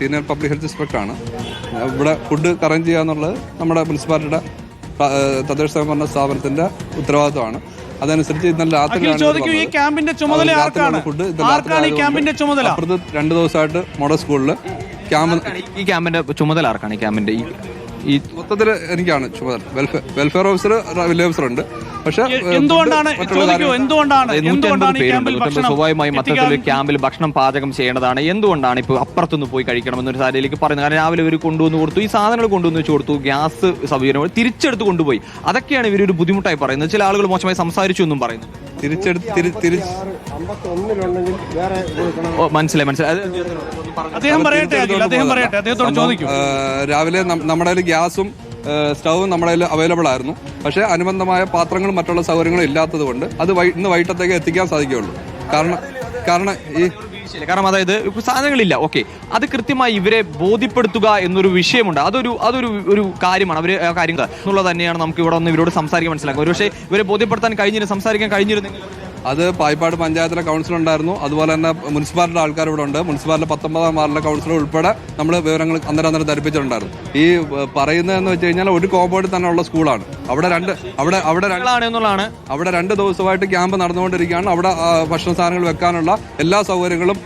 Senior public health ഇൻസ്പെക്ടറാണ്. ഇവിടെ food arrange ചെയ്യുക എന്നുള്ളത് നമ്മുടെ മുനിസിപ്പാലിറ്റിയുടെ തദ്ദേശ സ്വയംഭരണ സ്ഥാപനത്തിന്റെ ഉത്തരവാദിത്തമാണ്. അതനുസരിച്ച് ഇന്നലെ അപ്പുറത്ത് 2 ദിവസമായിട്ട് മോഡൽ സ്കൂളിൽ ഈ ക്യാമ്പിന്റെ ചുമതല ആർക്കാണ്? ഈ ക്യാമ്പിന്റെ ഈ മൊത്തത്തിൽ എനിക്കാണ് ചുമതല. വെൽഫെയർ ഓഫീസർ, വില്ലേജ് ഓഫീസർ ഉണ്ട്. പക്ഷേ സ്വാഭാവികമായി മൊത്തത്തിൽ ക്യാമ്പിൽ ഭക്ഷണം പാചകം ചെയ്യേണ്ടതാണ്. എന്തുകൊണ്ടാണ് ഇപ്പോൾ അപ്പുറത്തുനിന്ന് പോയി കഴിക്കണമെന്നൊരു സാഹചര്യത്തിലേക്ക് പറയുന്നത്? കാരണം രാവിലെ ഇവർ കൊണ്ടുവന്ന് കൊടുത്തു, ഈ സാധനങ്ങൾ കൊണ്ടുവന്ന് വെച്ച് കൊടുത്തു, ഗ്യാസ് സൗകര്യം തിരിച്ചെടുത്ത് കൊണ്ടുപോയി. അതൊക്കെയാണ് ഇവരൊരു ബുദ്ധിമുട്ടായി പറയുന്നത്. ചില ആളുകൾ മോശമായി സംസാരിച്ചു എന്നും പറയുന്നു. രാവിലെ നമ്മുടെ ഗ്യാസും സ്റ്റൗവും നമ്മുടെ അവൈലബിൾ ആയിരുന്നു. പക്ഷേ അനുബന്ധമായ പാത്രങ്ങളും മറ്റുള്ള സൗകര്യങ്ങളും ഇല്ലാത്തത് കൊണ്ട് അത് ഇന്ന് വൈകിട്ടത്തേക്ക് എത്തിക്കാൻ സാധിക്കുകയുള്ളൂ. കാരണം അതായത് സാധനങ്ങളില്ല. ഓക്കെ, അത് കൃത്യമായി ഇവരെ ബോധ്യപ്പെടുത്തുക എന്നൊരു വിഷയമുണ്ട്. അതൊരു കാര്യമാണ്. അവർ കാര്യങ്ങൾ എന്നുള്ളത് തന്നെയാണ് നമുക്ക് ഇവിടെ ഒന്ന് ഇവരോട് സംസാരിക്കാൻ മനസ്സിലാക്കുക. ഒരു പക്ഷേ ഇവരെ ബോധ്യപ്പെടുത്താൻ സംസാരിക്കാൻ കഴിഞ്ഞിരുന്നെങ്കിൽ അത് പായിപ്പാട് പഞ്ചായത്തിലെ കൗൺസിലർ ഉണ്ടായിരുന്നു. അതുപോലെ തന്നെ മുനിസിപ്പാലിറ്റി ആൾക്കാർ ഇവിടെ ഉണ്ട്. മുനിസിപ്പാലിറ്റി 19-ാം വാർഡിലെ കൗൺസിലർ ഉൾപ്പെടെ നമ്മൾ വിവരങ്ങൾ അന്നേരം ധരിപ്പിച്ചിട്ടുണ്ടായിരുന്നു. ഈ പറയുന്നതെന്ന് വെച്ച് കഴിഞ്ഞാൽ ഒരു കോമ്പൗണ്ടിൽ തന്നെ ഉള്ള സ്കൂളാണ്. അവിടെ 2 ദിവസമായിട്ട് ക്യാമ്പ് നടന്നുകൊണ്ടിരിക്കുകയാണ്. അവിടെ ഭക്ഷണ സാധനങ്ങൾ വെക്കാനുള്ള എല്ലാ സൗകര്യങ്ങളും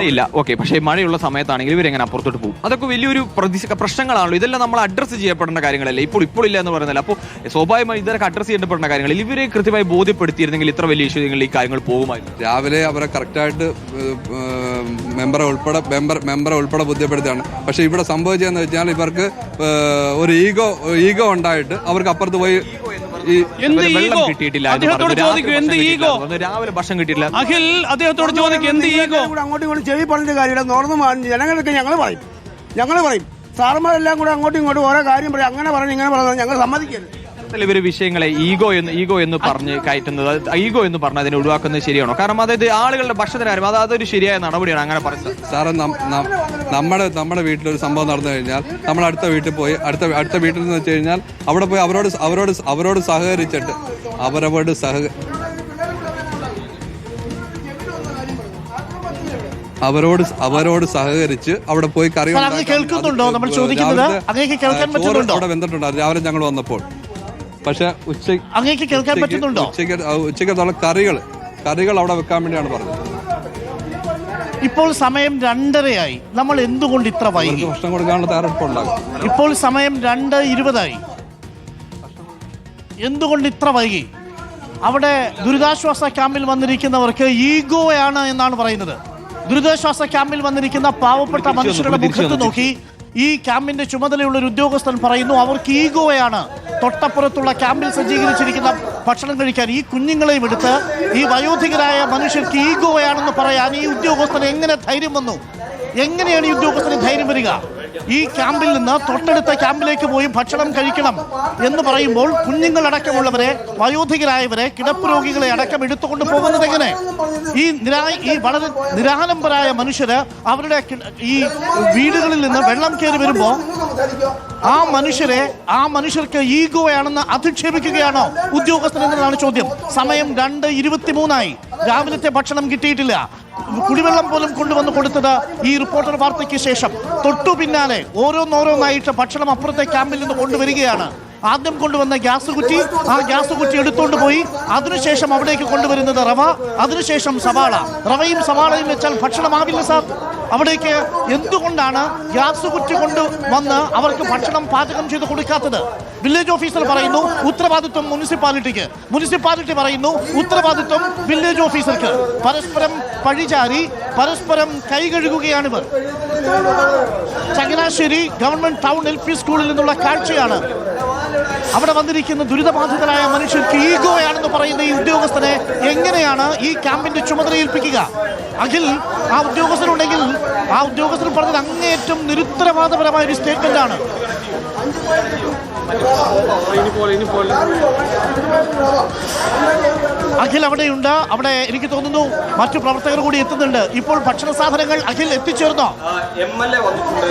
ഇല്ല. ഓക്കെ, പക്ഷേ മഴയുള്ള സമയത്താണെങ്കിൽ ഇവരെങ്ങനെ അപ്പുറത്തോട്ട് പോകും? അതൊക്കെ വലിയൊരു പ്രശ്നങ്ങളാണല്ലോ. ഇതെല്ലാം നമ്മൾ അഡ്രസ്സ് ചെയ്യപ്പെടേണ്ട കാര്യങ്ങളല്ലേ. ഇപ്പോൾ ഇല്ല എന്ന് പറയുന്നില്ല. അപ്പോൾ സ്വാഭാവികമായി ഇതൊക്കെ അഡ്രസ്സ് ചെയ്യപ്പെടേണ്ട കാര്യങ്ങളിൽ ഇവരെ കൃത്യമായി ബോധ്യപ്പെടുത്തിയിരുന്നെങ്കിൽ ഇത്ര വലിയ ഇഷ്യൂ ഈ കാര്യങ്ങൾ പോകുമായിരുന്നു. രാവിലെ അവരെ കറക്റ്റായിട്ട് മെമ്പറെ ഉൾപ്പെടെ ബോധ്യപ്പെടുത്തിയാണ്. പക്ഷെ ഇവിടെ സംഭവിച്ചതെന്ന് വെച്ചാൽ ഇവർക്ക് ഒരു ഈഗോ ഉണ്ടായിട്ട് അവർക്ക് അപ്പുറത്ത് പോയി വെള്ളം കിട്ടിയിട്ടില്ല, രാവിലെ ഭക്ഷണം കിട്ടിയില്ല. അഖിൽ അദ്ദേഹത്തോട് ചോദിക്കും, എന്ത് ഈഗോ? അങ്ങോട്ടും ഇങ്ങോട്ടും ചെവി പറഞ്ഞ കാര്യമില്ല. തുറന്ന് ജനങ്ങൾക്ക് ഞങ്ങൾ പറയും സാറന്മാരെല്ലാം കൂടെ അങ്ങോട്ടും ഇങ്ങോട്ടും ഓരോ കാര്യം പറയും. അങ്ങനെ പറഞ്ഞു ഇങ്ങനെ പറഞ്ഞു ഞങ്ങൾ സമ്മതിക്കരുത്. ഇവര് വിഷയങ്ങളെ ഈഗോ എന്ന് പറഞ്ഞ് കയറ്റുന്നത്, ഈഗോ എന്ന് പറഞ്ഞ് അതിനെ ഒഴിവാക്കുന്നത് ശരിയാണോ? കാരണം അതായത് ആളുകളുടെ ഭക്ഷണ കാര്യം അതൊരു ശരിയായ നടപടിയാണ് അങ്ങനെ പറയുന്നത്. സാറേ, നമ്മുടെ വീട്ടിലൊരു സംഭവം നടന്നു കഴിഞ്ഞാൽ നമ്മൾ അടുത്ത വീട്ടിൽ പോയി അടുത്ത വീട്ടിൽ നിന്ന് വെച്ച് കഴിഞ്ഞാൽ അവിടെ പോയി അവരോട് സഹകരിച്ചിട്ട് അവരോട് സഹകരിച്ച് അവിടെ പോയി കറി അവിടെ വെന്തിട്ടുണ്ടായിരുന്നു രാവിലെ ഞങ്ങൾ വന്നപ്പോൾ. പക്ഷെ ഉച്ചയ്ക്കുള്ള കറികൾ അവിടെ വെക്കാൻ വേണ്ടിയാണ് പറഞ്ഞത്. ഇപ്പോൾ സമയം 2:30 നമ്മൾ എന്തുകൊണ്ട് ഇത്ര വൈകി? ഭക്ഷണം കൊടുക്കാനുള്ള തയ്യാറെടുപ്പുണ്ടാകും. ഇപ്പോൾ സമയം 2:20 എന്തുകൊണ്ട് ഇത്ര വൈകി? അവിടെ ദുരിതാശ്വാസ ക്യാമ്പിൽ വന്നിരിക്കുന്നവർക്ക് ഈഗോയാണ് എന്നാണ് പറയുന്നത്. ദുരിതാശ്വാസ ക്യാമ്പിൽ വന്നിരിക്കുന്ന പാവപ്പെട്ട മനുഷ്യരുടെ മുഖത്ത് നോക്കി ഈ ക്യാമ്പിന്റെ ചുമതലയുള്ള ഒരു ഉദ്യോഗസ്ഥൻ പറയുന്നു അവർക്ക് ഈഗോയാണ്. തൊട്ടപ്പുറത്തുള്ള ക്യാമ്പിൽ സജ്ജീകരിച്ചിരിക്കുന്ന ഭക്ഷണം കഴിക്കാൻ ഈ കുഞ്ഞുങ്ങളെയും എടുത്ത് ഈ വയോധികരായ മനുഷ്യർക്ക് ഈഗോയാണെന്ന് പറയാൻ ഈ ഉദ്യോഗസ്ഥന് എങ്ങനെ ധൈര്യം വന്നു? എങ്ങനെയാണ് ഈ ഉദ്യോഗസ്ഥന് ധൈര്യം വരിക? ഈ ക്യാമ്പിൽ നിന്ന് തൊട്ടടുത്ത ക്യാമ്പിലേക്ക് പോയി ഭക്ഷണം കഴിക്കണം എന്ന് പറയുമ്പോൾ കുഞ്ഞുങ്ങളടക്കമുള്ളവരെ, വയോധികരായവരെ, കിടപ്പ് രോഗികളെ അടക്കം എടുത്തുകൊണ്ട് പോകുന്നത് എങ്ങനെ? ഈ വളരെ നിരാലംബരായ മനുഷ്യര് അവരുടെ ഈ വീടുകളിൽ നിന്ന് വെള്ളം കയറി വരുമ്പോൾ ആ മനുഷ്യർക്ക് ഈഗോയാണെന്ന് അധിക്ഷേപിക്കുകയാണോ ഉദ്യോഗസ്ഥൻ എന്നതാണ് ചോദ്യം. സമയം 2:23 രാവിലത്തെ ഭക്ഷണം കിട്ടിയിട്ടില്ല. കുടിവെള്ളം പോലും കൊണ്ടുവന്ന് കൊടുത്തത് ഈ റിപ്പോർട്ടർ വാർത്തയ്ക്ക് ശേഷം. തൊട്ടു പിന്നാലെ ഓരോന്നായിട്ട് ഭക്ഷണം അപ്പുറത്തെ ക്യാമ്പിൽ നിന്ന് കൊണ്ടുവരികയാണ്. ആദ്യം കൊണ്ടുവന്ന ഗ്യാസ് കുറ്റി എടുത്തുകൊണ്ട് പോയി. അതിനുശേഷം അവിടേക്ക് കൊണ്ടുവരുന്നത് റവ, അതിനുശേഷം സവാള. റവയും സവാളയും വെച്ചാൽ ഭക്ഷണമാവില്ല സാർ. അവിടേക്ക് എന്തുകൊണ്ടാണ് ഗ്യാസ് കുറ്റി കൊണ്ടുവന്ന് അവർക്ക് ഭക്ഷണം പാചകം ചെയ്ത് കൊടുക്കാത്തത്? വില്ലേജ് ഓഫീസർ പറയുന്നു ഉത്തരവാദിത്വം മുനിസിപ്പാലിറ്റിക്ക്, മുനിസിപ്പാലിറ്റി പറയുന്നു ഉത്തരവാദിത്വം വില്ലേജ് ഓഫീസർക്ക്. പരസ്പരം പഴിചാരി പരസ്പരം കൈകഴുകുകയാണിവർ. ചങ്ങനാശ്ശേരി ഗവൺമെന്റ് ടൗൺ LP സ്കൂളിൽ നിന്നുള്ള കാഴ്ചയാണ്. അവിടെ വന്നിരിക്കുന്ന ദുരിതബാധിതരായ മനുഷ്യർക്ക് ഈഗോയാണെന്ന് പറയുന്ന ഈ ഉദ്യോഗസ്ഥനെ എങ്ങനെയാണ് ഈ ക്യാമ്പിന്റെ ചുമതല ഏൽപ്പിക്കുക? അഖിൽ, ആ ഉദ്യോഗസ്ഥനുണ്ടെങ്കിൽ ആ ഉദ്യോഗസ്ഥർ പറഞ്ഞത് അങ്ങേയറ്റം നിരുത്തരവാദപരമായ ഒരു സ്റ്റേറ്റ്മെന്റ് ആണ്. അഖിൽ അവിടെയുണ്ട്. അവിടെ എനിക്ക് തോന്നുന്നു മറ്റു പ്രവർത്തകർ കൂടി എത്തുന്നുണ്ട്. ഇപ്പോൾ ഭക്ഷണ സാധനങ്ങൾ അഖിൽ എത്തിച്ചേർന്നോ? MLA വന്നിട്ടുണ്ട്.